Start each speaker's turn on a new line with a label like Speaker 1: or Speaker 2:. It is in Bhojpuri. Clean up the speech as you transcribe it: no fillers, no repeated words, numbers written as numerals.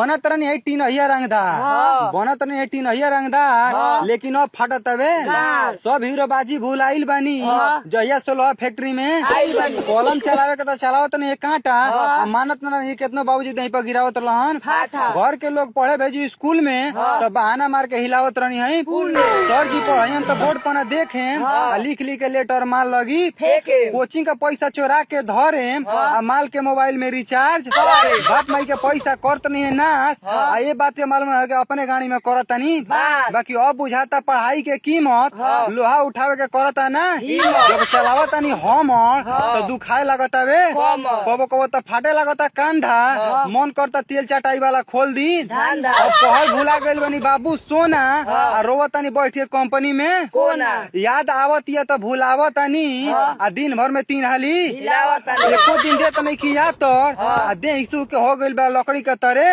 Speaker 1: बनत रहनी है टीनहिया रंगदार बनत रहनी है टीनहिया रंगदार लेकिन अब फटत हवे सब हीरोबाजी भूलाइल बानी जहिया से लोहा फैक्ट्री में कलम चलावे के तो चलावत नहीं कांटा मानत नहीं कितनो बाबूजी दही पर गिरावत रहन घर के लोग पढ़े भेजी स्कूल में तो बहाना मार के हिलावत रहनी है सर जी पढ़ाइन तो बोर्ड पर देखे लिख लिख के लेटर माल लगी कोचिंग का पैसा चोरा के धरे माल के मोबाइल में रिचार्ज बाप माई के पैसा करत नहीं है ये बात के मालूम है कि अपने गाड़ी में करतानी बाकी अब बुझाता पढ़ाई के कीमत लोहा उठावे के करता ना जब चलावता नहीं हम तो दुखाए लगता वे कबो कबो तो फाटे लगता कंधा मन करता तेल चटाई वाला खोल दी अब पढ़ाई भुला गई बनी बाबू सोना रोवतानी बैठ के कंपनी में याद आवत है तो भुलावतानी दिन भर में 3 हाली एको दिन देता नहीं किया तो देह के हो गई बा लकड़ी के तरे